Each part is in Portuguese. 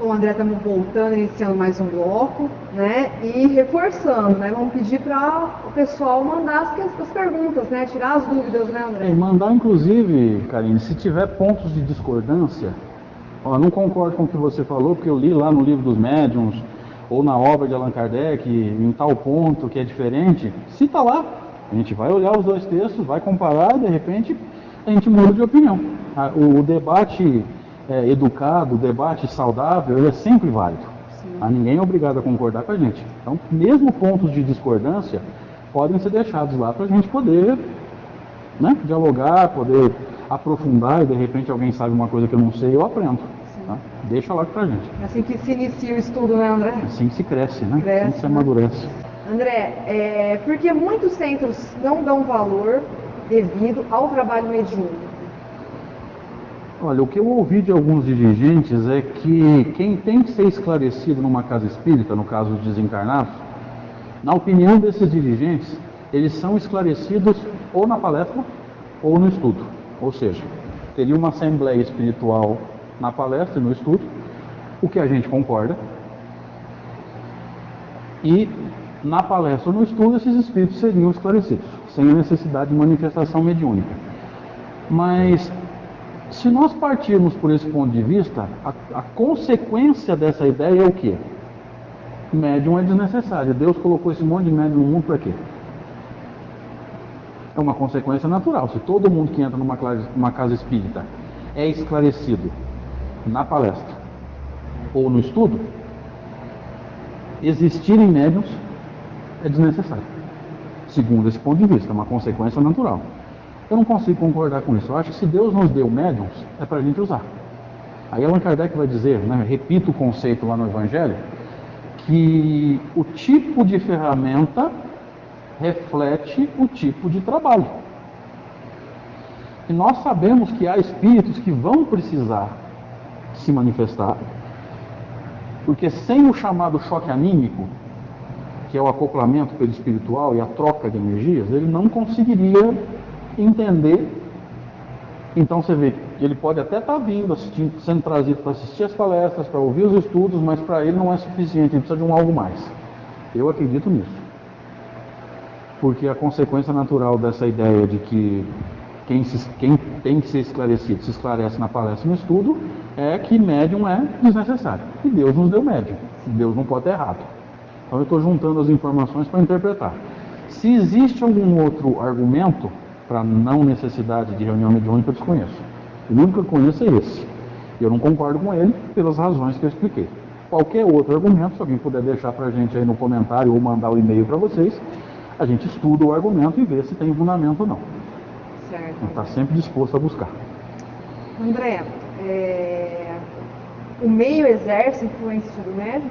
Bom, André, estamos voltando, iniciando mais um bloco, né? E reforçando, né? Vamos pedir para o pessoal mandar as perguntas, né? Tirar as dúvidas, né, André? Mandar, inclusive, Karine, se tiver pontos de discordância, ó, não concordo com o que você falou, porque eu li lá no livro dos médiuns, ou na obra de Allan Kardec, em tal ponto que é diferente, cita lá. A gente vai olhar os dois textos, vai comparar, de repente a gente muda de opinião. O debate educado, o debate saudável, ele é sempre válido. Ninguém é obrigado a concordar com a gente. Então, mesmo pontos de discordância podem ser deixados lá para a gente poder, né, dialogar, poder aprofundar, e de repente alguém sabe uma coisa que eu não sei, eu aprendo. Tá? Deixa lá pra gente. É assim que se inicia o estudo, né, André? Assim que se cresce, né? Cresce, assim que se amadurece. André, porque muitos centros não dão valor devido ao trabalho mediúnico? Olha, o que eu ouvi de alguns dirigentes é que quem tem que ser esclarecido numa casa espírita, no caso dos desencarnados, na opinião desses dirigentes, eles são esclarecidos ou na palestra ou no estudo. Ou seja, teria uma assembleia espiritual na palestra e no estudo, o que a gente concorda, e na palestra ou no estudo esses espíritos seriam esclarecidos, sem a necessidade de manifestação mediúnica. Mas se nós partirmos por esse ponto de vista, a consequência dessa ideia é o quê? Médium é desnecessário. Deus colocou esse monte de médium no mundo para quê? É uma consequência natural. Se todo mundo que entra numa casa espírita é esclarecido na palestra ou no estudo, existirem médiums é desnecessário. Segundo esse ponto de vista, é uma consequência natural. Eu não consigo concordar com isso. Eu acho que se Deus nos deu médiums, é para a gente usar. Aí Allan Kardec vai dizer, né, repito o conceito lá no Evangelho, que o tipo de ferramenta reflete o tipo de trabalho. E nós sabemos que há espíritos que vão precisar se manifestar, porque sem o chamado choque anímico, que é o acoplamento perispiritual e a troca de energias, ele não conseguiria entender. Então você vê que ele pode até estar vindo, sendo trazido para assistir as palestras, para ouvir os estudos, mas para ele não é suficiente, ele precisa de um algo mais. Eu acredito nisso. Porque a consequência natural dessa ideia de que quem tem que ser esclarecido se esclarece na palestra e no estudo, é que médium é desnecessário. E Deus nos deu médium. Deus não pode ter errado. Então eu estou juntando as informações para interpretar. Se existe algum outro argumento para não necessidade de reunião mediúnica, eu desconheço. O único que eu conheço é esse. Eu não concordo com ele pelas razões que eu expliquei. Qualquer outro argumento, se alguém puder deixar para a gente aí no comentário ou mandar o e-mail para vocês, a gente estuda o argumento e vê se tem fundamento ou não. Certo. Está sempre disposto a buscar. André, o meio exerce influência sobre o médium?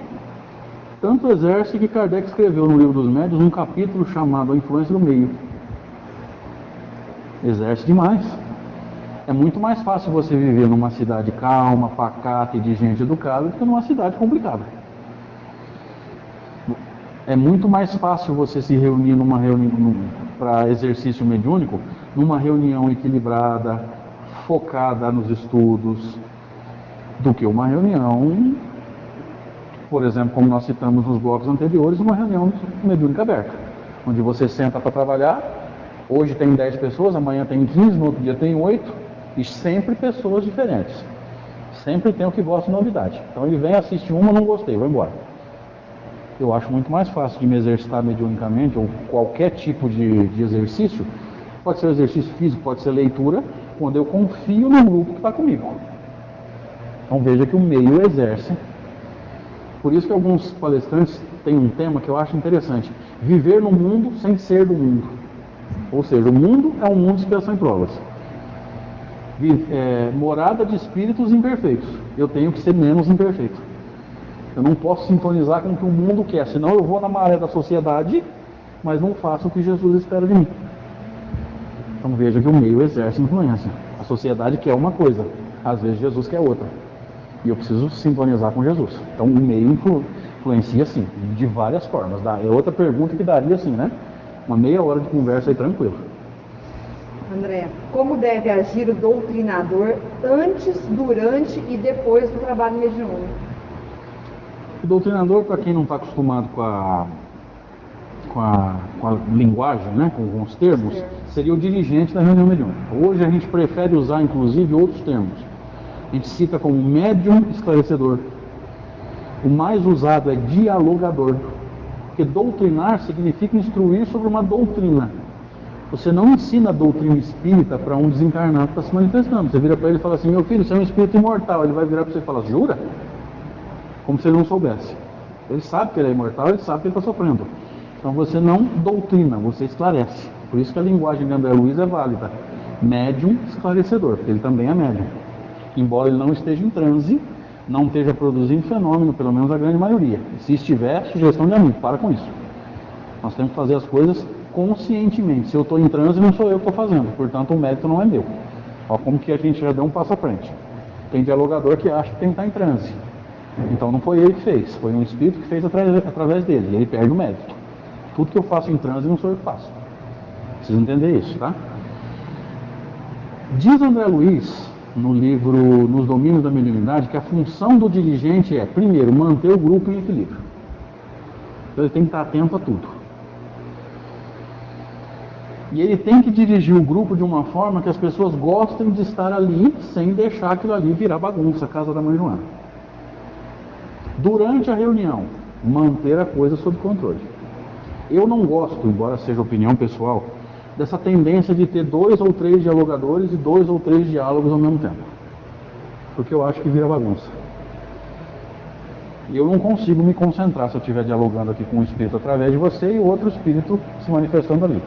Tanto exerce que Kardec escreveu no Livro dos Médiuns um capítulo chamado A Influência do Meio. Exerce demais. É muito mais fácil você viver numa cidade calma, pacata e de gente educada do que numa cidade complicada. É muito mais fácil você se reunir numa reunião para exercício mediúnico, numa reunião equilibrada, focada nos estudos, do que uma reunião, por exemplo, como nós citamos nos blocos anteriores, uma reunião mediúnica aberta, onde você senta para trabalhar, hoje tem 10 pessoas, amanhã tem 15, no outro dia tem 8, e sempre pessoas diferentes. Sempre tem o que gosta de novidade. Então ele vem, assiste uma, não gostei, vou embora. Eu acho muito mais fácil de me exercitar mediunicamente, ou qualquer tipo de exercício, pode ser exercício físico, pode ser leitura, quando eu confio no grupo que está comigo. Então veja que o meio exerce. Por isso que alguns palestrantes têm um tema que eu acho interessante: viver no mundo sem ser do mundo. Ou seja, o mundo é um mundo de expiação e provas. Morada de espíritos imperfeitos. Eu tenho que ser menos imperfeito. Eu não posso sintonizar com o que o mundo quer, senão eu vou na maré da sociedade, mas não faço o que Jesus espera de mim. Então veja que o meio exerce influência. A sociedade quer uma coisa, às vezes Jesus quer outra. E eu preciso sintonizar com Jesus. Então o meio influencia sim, de várias formas. É outra pergunta que daria assim, né? Uma meia hora de conversa aí tranquilo. André, como deve agir o doutrinador antes, durante e depois do trabalho mediúnico? O doutrinador, para quem não está acostumado com a linguagem, né, com os termos, seria o dirigente da reunião mediúnica. Hoje a gente prefere usar, inclusive, outros termos. A gente cita como médium esclarecedor. O mais usado é dialogador, porque doutrinar significa instruir sobre uma doutrina. Você não ensina a doutrina espírita para um desencarnado que está se manifestando. Você vira para ele e fala assim: meu filho, você é um espírito imortal. Ele vai virar para você e falar: jura? Como se ele não soubesse. Ele sabe que ele é imortal, ele sabe que ele está sofrendo. Então você não doutrina, você esclarece. Por isso que a linguagem de André Luiz é válida. Médium esclarecedor, porque ele também é médium. Embora ele não esteja em transe, não esteja produzindo fenômeno, pelo menos a grande maioria. Se estiver, sugestão de amigo, para com isso. Nós temos que fazer as coisas conscientemente. Se eu estou em transe, não sou eu que estou fazendo, portanto o mérito não é meu. Ó, como que a gente já deu um passo à frente. Tem dialogador que acha que tem que estar em transe. Então não foi ele que fez, foi um espírito que fez através dele, e ele perde o mérito. Tudo que eu faço em transe não sou eu que faço. Precisa entender isso, tá? Diz André Luiz, no livro Nos Domínios da Mediunidade, que a função do dirigente é, primeiro, manter o grupo em equilíbrio. Então ele tem que estar atento a tudo. E ele tem que dirigir o grupo de uma forma que as pessoas gostem de estar ali, sem deixar aquilo ali virar bagunça, a casa da mãe Joana. Durante a reunião, manter a coisa sob controle. Eu não gosto, embora seja opinião pessoal, dessa tendência de ter 2 ou 3 dialogadores e 2 ou 3 diálogos ao mesmo tempo. Porque eu acho que vira bagunça. E eu não consigo me concentrar se eu estiver dialogando aqui com um espírito através de você e outro espírito se manifestando ali.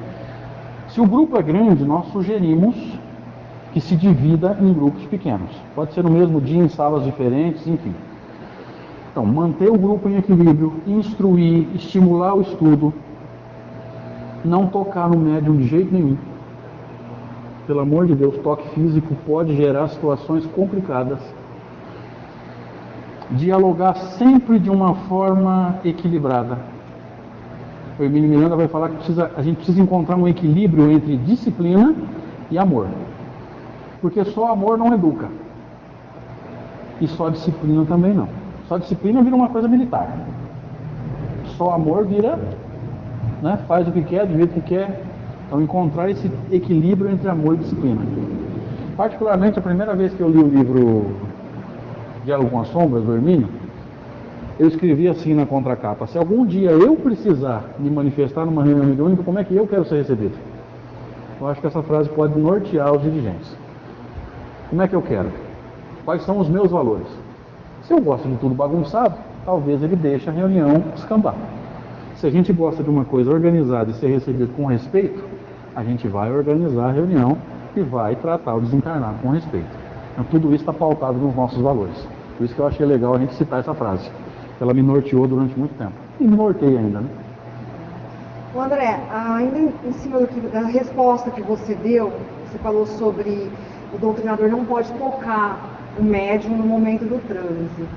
Se o grupo é grande, nós sugerimos que se divida em grupos pequenos. Pode ser no mesmo dia, em salas diferentes, enfim. Então, manter o grupo em equilíbrio, instruir, estimular o estudo, não tocar no médium de jeito nenhum. Pelo amor de Deus, toque físico pode gerar situações complicadas. Dialogar sempre de uma forma equilibrada. O Hermínio Miranda vai falar que a gente precisa encontrar um equilíbrio entre disciplina e amor. Porque só amor não educa. E só disciplina também não. Só disciplina vira uma coisa militar. Só amor vira, né, faz o que quer, do jeito que quer. Então encontrar esse equilíbrio entre amor e disciplina. Particularmente a primeira vez que eu li o livro Diálogo com as Sombras, do Hermínio, eu escrevi assim na contracapa: se algum dia eu precisar me manifestar numa reunião mediúnica, como é que eu quero ser recebido? Eu acho que essa frase pode nortear os dirigentes. Como é que eu quero? Quais são os meus valores? Se eu gosto de tudo bagunçado, talvez ele deixe a reunião escambar. Se a gente gosta de uma coisa organizada e ser recebido com respeito, a gente vai organizar a reunião e vai tratar o desencarnado com respeito. Então tudo isso está pautado nos nossos valores. Por isso que eu achei legal a gente citar essa frase. Ela me norteou durante muito tempo. E me norteia ainda, né? O André, ainda em cima da resposta que você deu, você falou sobre o doutrinador não pode tocar o médium no momento do transe.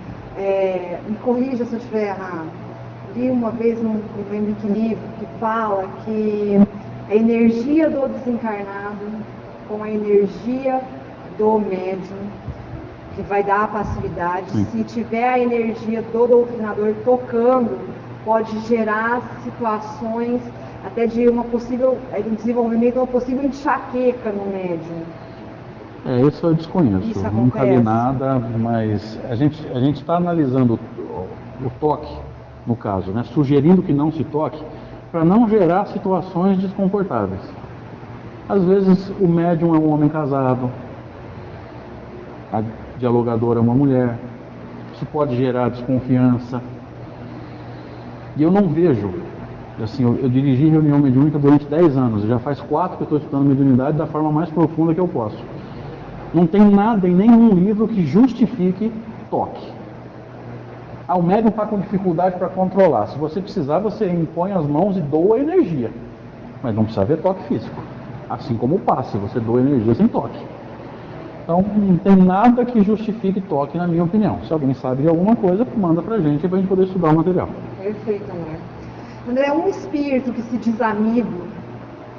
Me corrija se eu estiver errado. Li uma vez, não lembro que livro, que fala que a energia do desencarnado com a energia do médium, que vai dar a passividade, se tiver a energia do doutrinador tocando, pode gerar situações até de uma possível, desenvolvimento de uma possível enxaqueca no médium. Isso eu desconheço. Isso nunca li nada, mas a gente está analisando o toque, no caso, né? Sugerindo que não se toque, para não gerar situações desconfortáveis. Às vezes o médium é um homem casado, a dialogadora é uma mulher, isso pode gerar desconfiança. E eu não vejo, assim, eu dirigi reunião mediúnica durante 10 anos, já faz 4 que eu estou estudando mediunidade da forma mais profunda que eu posso. Não tem nada em nenhum livro que justifique toque. O médium está com dificuldade para controlar. Se você precisar, você impõe as mãos e doa energia. Mas não precisa ver toque físico. Assim como o passe, você doa energia sem toque. Então, não tem nada que justifique toque, na minha opinião. Se alguém sabe de alguma coisa, manda pra gente para a gente poder estudar o material. Perfeito, André. André, um espírito que se diz amigo,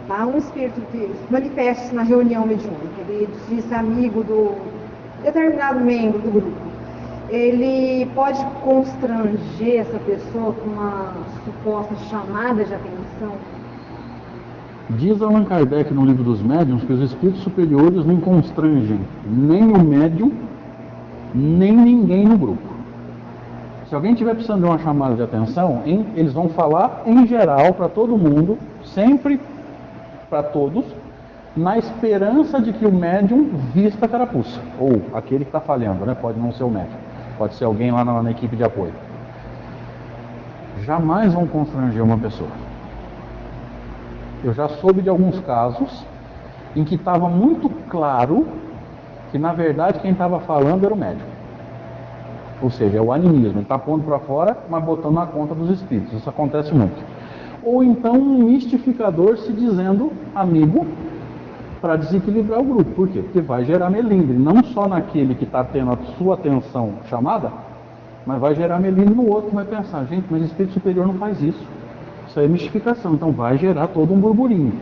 tá? Um espírito que manifesta-se na reunião mediúnica, ele diz amigo do determinado membro do grupo. ele pode constranger essa pessoa com uma suposta chamada de atenção? Diz Allan Kardec no Livro dos Médiuns que os espíritos superiores não constrangem nem o médium, nem ninguém no grupo. Se alguém estiver precisando de uma chamada de atenção, eles vão falar em geral para todo mundo, sempre para todos, na esperança de que o médium vista a carapuça, ou aquele que está falhando, né? Pode não ser o médium, pode ser alguém lá na equipe de apoio. Jamais vão constranger uma pessoa. Eu já soube de alguns casos em que estava muito claro que na verdade quem estava falando era o médium. Ou seja, é o animismo, ele está pondo para fora, mas botando na conta dos espíritos. Isso acontece muito. Ou então um mistificador se dizendo amigo para desequilibrar o grupo. Por quê? Porque vai gerar melindre, não só naquele que está tendo a sua atenção chamada, mas vai gerar melindre no outro que vai pensar, gente, mas o espírito superior não faz isso. Isso aí é mistificação, então vai gerar todo um burburinho.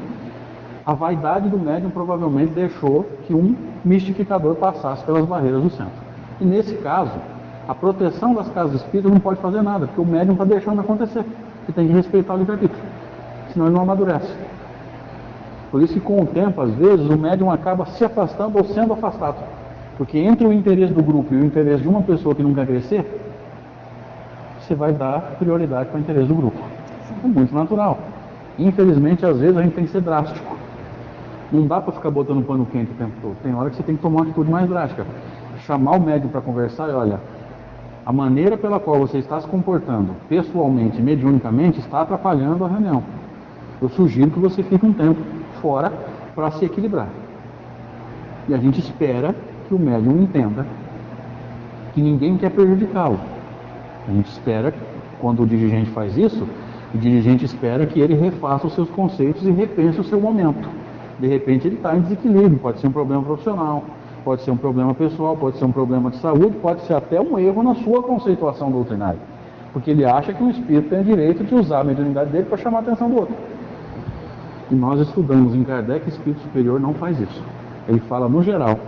A vaidade do médium provavelmente deixou que um mistificador passasse pelas barreiras do centro. E nesse caso, a proteção das casas espíritas não pode fazer nada, porque o médium está deixando acontecer. Você tem que respeitar o livre-arbítrio, senão ele não amadurece. Por isso que com o tempo, às vezes, o médium acaba se afastando ou sendo afastado. Porque entre o interesse do grupo e o interesse de uma pessoa que não quer crescer, você vai dar prioridade para o interesse do grupo. É muito natural. Infelizmente, às vezes, a gente tem que ser drástico. Não dá para ficar botando pano quente o tempo todo. Tem hora que você tem que tomar uma atitude mais drástica. Chamar o médium para conversar e olha, a maneira pela qual você está se comportando pessoalmente, mediunicamente, está atrapalhando a reunião. Eu sugiro que você fique um tempo fora para se equilibrar. E a gente espera que o médium entenda que ninguém quer prejudicá-lo. A gente espera, quando o dirigente faz isso, o dirigente espera que ele refaça os seus conceitos e repense o seu momento. De repente ele está em desequilíbrio, pode ser um problema profissional, pode ser um problema pessoal, pode ser um problema de saúde, pode ser até um erro na sua conceituação doutrinária. Porque ele acha que o espírito tem o direito de usar a mediunidade dele para chamar a atenção do outro. E nós estudamos em Kardec que o espírito superior não faz isso. Ele fala no geral,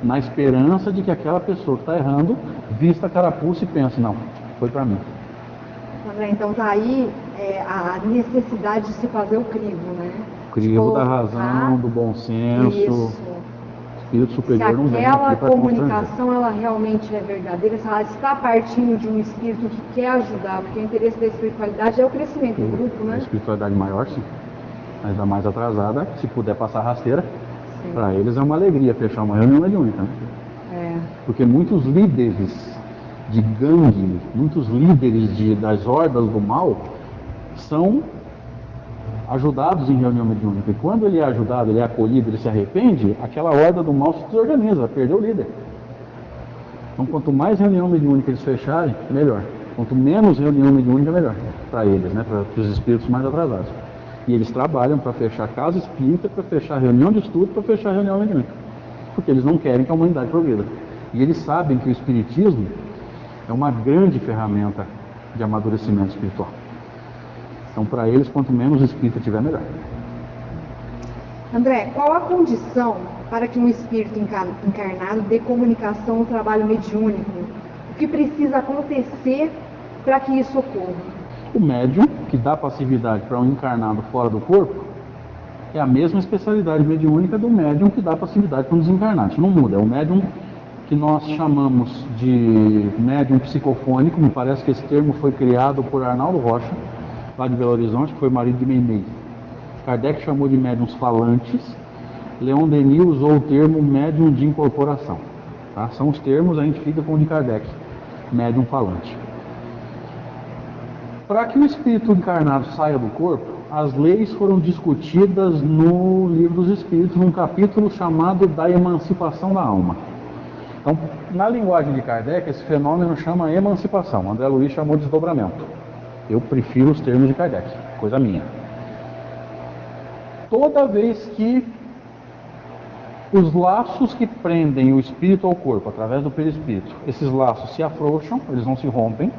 na esperança de que aquela pessoa que está errando, vista a carapuça e pense, não, foi para mim. Então tá aí a necessidade de se fazer o crivo, né? O crivo da razão, do bom senso. Isso. O espírito superior não vem Se aquela aqui para comunicação ela realmente é verdadeira, se ela está partindo de um espírito que quer ajudar, porque o interesse da espiritualidade é o crescimento do grupo, né? A espiritualidade maior, sim. Mas da mais atrasada, se puder passar rasteira, para eles é uma alegria fechar uma reunião mediúnica, né? Porque muitos líderes de gangue, muitos líderes das hordas do mal são ajudados em reunião mediúnica. E quando ele é ajudado, ele é acolhido, ele se arrepende, aquela horda do mal se desorganiza, perdeu o líder. Então, quanto mais reunião mediúnica eles fecharem, melhor. Quanto menos reunião mediúnica, melhor. Para eles, né? Para os espíritos mais atrasados. E eles trabalham para fechar casa espírita, para fechar reunião de estudo, para fechar reunião mediúnica. Porque eles não querem que a humanidade progrida. E eles sabem que o espiritismo é uma grande ferramenta de amadurecimento espiritual. Então, para eles, quanto menos espírita tiver, melhor. André, qual a condição para que um espírito encarnado dê comunicação no trabalho mediúnico? O que precisa acontecer para que isso ocorra? O médium, que dá passividade para um encarnado fora do corpo, é a mesma especialidade mediúnica do médium que dá passividade para um desencarnado. Isso não muda. É o médium que nós chamamos de médium psicofônico. Me parece que esse termo foi criado por Arnaldo Rocha, lá de Belo Horizonte, que foi marido de Meimei. Kardec chamou de médiums falantes. Leon Denis usou o termo médium de incorporação. Tá? São os termos, a gente fica com o de Kardec, médium falante. Para que o espírito encarnado saia do corpo, as leis foram discutidas no Livro dos Espíritos, num capítulo chamado da emancipação da alma. Então, na linguagem de Kardec, esse fenômeno chama emancipação. André Luiz chamou de desdobramento. Eu prefiro os termos de Kardec, coisa minha. Toda vez que os laços que prendem o espírito ao corpo, através do perispírito, esses laços se afrouxam, eles não se rompem,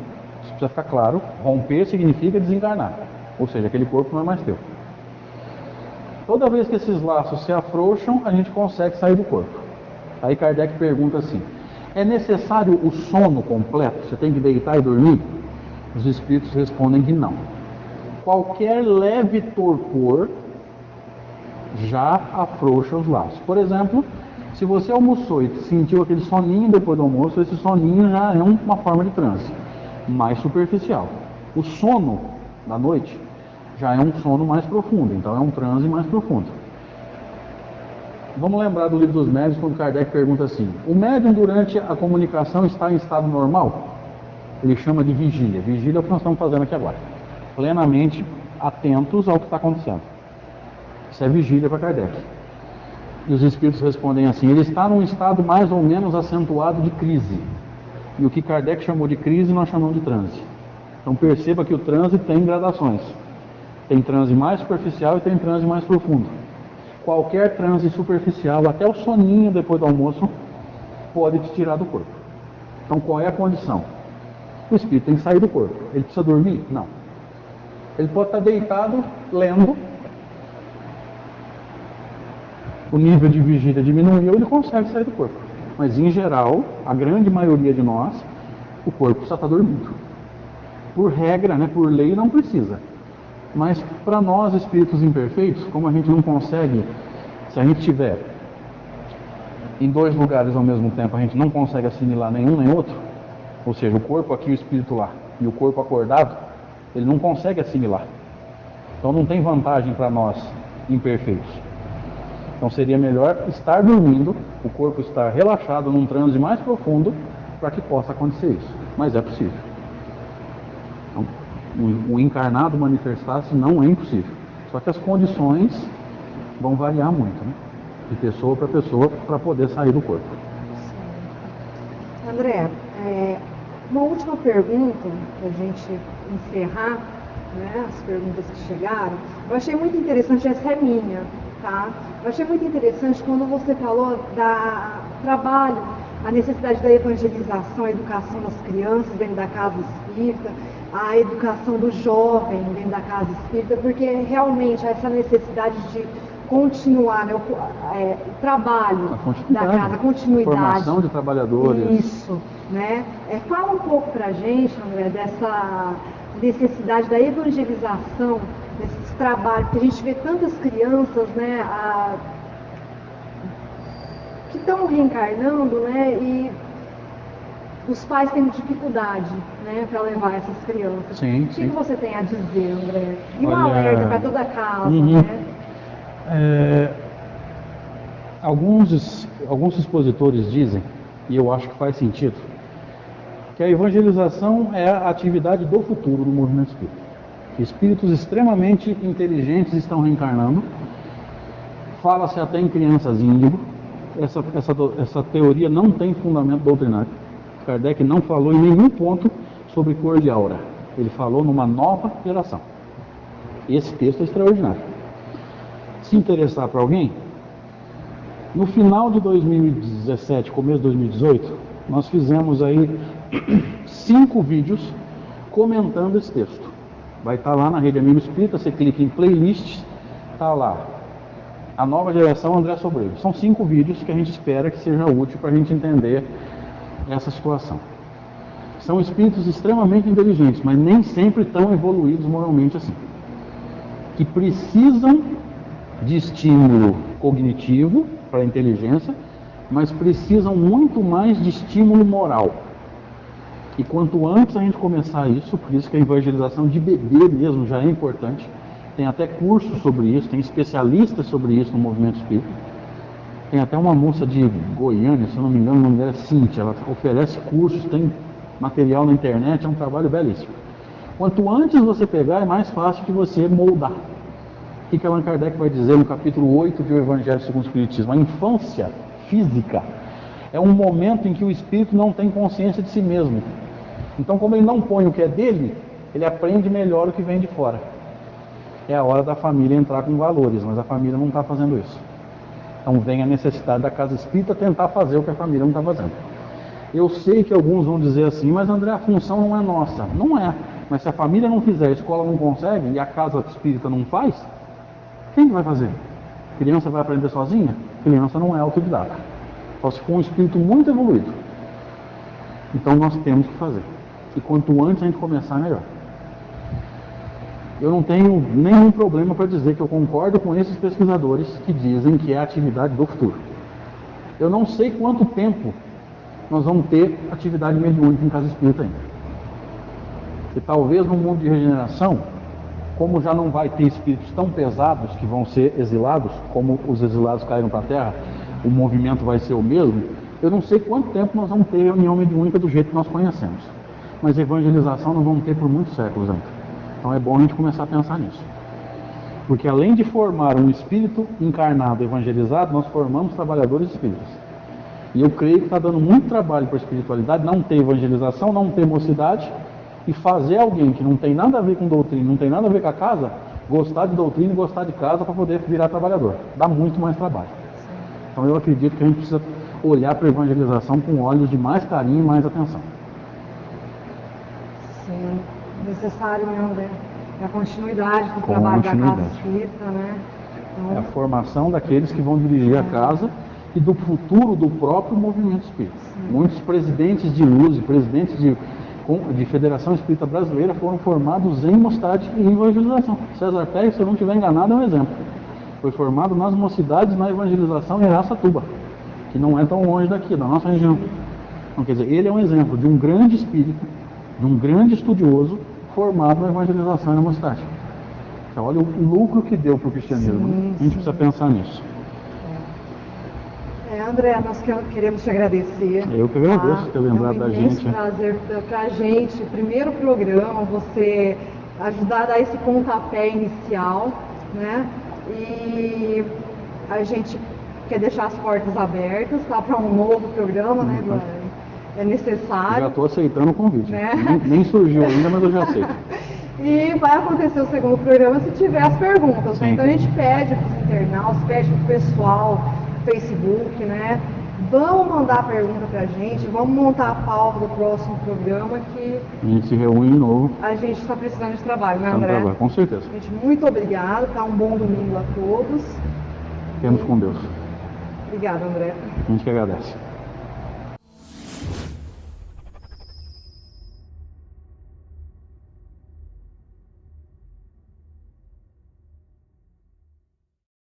isso precisa ficar claro, romper significa desencarnar, ou seja, aquele corpo não é mais teu. Toda vez que esses laços se afrouxam, a gente consegue sair do corpo. Aí Kardec pergunta assim, É necessário o sono completo? Você tem que deitar e dormir? Os espíritos respondem que não. Qualquer leve torpor já afrouxa os laços. Por exemplo, se você almoçou e sentiu aquele soninho depois do almoço, esse soninho já é uma forma de transe mais superficial. O sono da noite já é um sono mais profundo, então é um transe mais profundo. Vamos lembrar do Livro dos Médiuns, quando Kardec pergunta assim: o médium durante a comunicação está em estado normal? Ele chama de vigília. Vigília é o que nós estamos fazendo aqui agora, plenamente atentos ao que está acontecendo. Isso é vigília para Kardec. E os espíritos respondem assim: ele está num estado mais ou menos acentuado de crise. E o que Kardec chamou de crise, nós chamamos de transe. Então perceba que o transe tem gradações. Tem transe mais superficial e tem transe mais profundo. Qualquer transe superficial, até o soninho depois do almoço, pode te tirar do corpo. Então qual é a condição? O espírito tem que sair do corpo. Ele precisa dormir? Não. Ele pode estar deitado, lendo. O nível de vigília diminuiu, ele consegue sair do corpo. Mas em geral, a grande maioria de nós, o corpo só está dormindo. Por regra, por lei, não precisa. Mas para nós, espíritos imperfeitos, como a gente não consegue, se a gente estiver em dois lugares ao mesmo tempo, a gente não consegue assimilar nenhum nem outro, ou seja, o corpo aqui e o espírito lá, e o corpo acordado, ele não consegue assimilar. Então não tem vantagem para nós imperfeitos. Então seria melhor estar dormindo, o corpo estar relaxado num transe mais profundo, para que possa acontecer isso. Mas é possível. Então, o encarnado manifestar-se não é impossível. Só que as condições vão variar muito, de pessoa para pessoa, para poder sair do corpo. André, uma última pergunta, para a gente encerrar, as perguntas que chegaram. Eu achei muito interessante, essa é minha, tá? Eu achei muito interessante quando você falou da trabalho, a necessidade da evangelização, a educação das crianças dentro da casa espírita, a educação do jovem dentro da casa espírita, porque realmente há essa necessidade de continuar, o trabalho da casa, a continuidade. Formação de trabalhadores. Isso, fala um pouco pra gente, André, dessa necessidade da evangelização, desses trabalhos, porque a gente vê tantas crianças, que estão reencarnando, e os pais têm dificuldade, para levar essas crianças. Sim, o que você tem a dizer, André? E um Olha, alerta para toda a casa, Alguns expositores dizem, e eu acho que faz sentido, que a evangelização é a atividade do futuro do movimento espírita. Espíritos extremamente inteligentes estão reencarnando. Fala-se até em crianças índigo. Essa teoria não tem fundamento doutrinário. Kardec não falou em nenhum ponto sobre cor de aura. Ele falou numa nova geração. Esse texto é extraordinário. Se interessar para alguém, no final de 2017, começo de 2018, nós fizemos aí 5 vídeos comentando esse texto. Vai estar lá na Rede Amigo Espírita, você clica em playlists, está lá. A nova geração André Sobreiro. São 5 vídeos que a gente espera que seja útil para a gente entender essa situação. São espíritos extremamente inteligentes, mas nem sempre tão evoluídos moralmente assim. Que precisam de estímulo cognitivo para a inteligência, mas precisam muito mais de estímulo moral. E quanto antes a gente começar isso, por isso que a evangelização de bebê mesmo já é importante. Tem até cursos sobre isso, tem especialistas sobre isso no movimento espírita. Tem até uma moça de Goiânia, se eu não me engano, o nome dela é Cíntia, ela oferece cursos, tem material na internet, é um trabalho belíssimo. Quanto antes você pegar, é mais fácil de você moldar. O que Allan Kardec vai dizer no capítulo 8 de O Evangelho segundo o Espiritismo? A infância física é um momento em que o espírito não tem consciência de si mesmo. Então, como ele não põe o que é dele, ele aprende melhor o que vem de fora. É a hora da família entrar com valores, mas a família não está fazendo isso. Então vem a necessidade da casa espírita tentar fazer o que a família não está fazendo. Eu sei que alguns vão dizer assim, mas André, a função não é nossa. Não é, mas se a família não fizer, a escola não consegue e a casa espírita não faz, quem vai fazer? A criança vai aprender sozinha? A criança não é autodidata. Só se for um espírito muito evoluído. Então nós temos que fazer. E quanto antes a gente começar, melhor. Eu não tenho nenhum problema para dizer que eu concordo com esses pesquisadores que dizem que é a atividade do futuro. Eu não sei quanto tempo nós vamos ter atividade mediúnica em casa espírita ainda. E talvez no mundo de regeneração, como já não vai ter espíritos tão pesados que vão ser exilados, como os exilados caíram para a Terra, o movimento vai ser o mesmo. Eu não sei quanto tempo nós vamos ter reunião mediúnica do jeito que nós conhecemos. Mas evangelização nós vamos ter por muitos séculos ainda. Então é bom a gente começar a pensar nisso. Porque além de formar um espírito encarnado evangelizado, nós formamos trabalhadores espíritas. E eu creio que está dando muito trabalho para a espiritualidade não ter evangelização, não ter mocidade, e fazer alguém que não tem nada a ver com doutrina, não tem nada a ver com a casa, gostar de doutrina e gostar de casa para poder virar trabalhador. Dá muito mais trabalho. Então eu acredito que a gente precisa olhar para a evangelização com olhos de mais carinho e mais atenção. Sim, necessário, né, André? É a continuidade do trabalho da casa espírita, né? Então, é a formação daqueles que vão dirigir a casa e do futuro do próprio movimento espírita. Sim. Muitos presidentes de luz e presidentes de Federação Espírita Brasileira foram formados em mocidade e evangelização. César Pérez, se eu não estiver enganado, é um exemplo. Foi formado nas mocidades, na evangelização em Araçatuba, que não é tão longe daqui, da nossa região. Então, quer dizer, ele é um exemplo de um grande espírito, de um grande estudioso, formado na evangelização e na mocidade. Então, olha o lucro que deu para o cristianismo. Sim, a gente precisa pensar nisso. André, nós queremos te agradecer. Eu que agradeço por ter lembrado da gente. É um prazer para a gente, primeiro programa, você ajudar a dar esse pontapé inicial, né? E a gente quer deixar as portas abertas, tá? Para um novo programa, né? É necessário. Já estou aceitando o convite. Né? Nem surgiu ainda, mas eu já aceito. E vai acontecer o segundo programa se tiver as perguntas. Né? Então a gente pede para os internautas, pede para o pessoal Facebook, né? Vamos mandar pergunta pra gente, vamos montar a pauta do próximo programa que a gente se reúne de novo. A gente está precisando de trabalho, né, André? Com certeza. Gente, muito obrigado, tá? Um bom domingo a todos. Temos com Deus. Obrigada, André. A gente que agradece.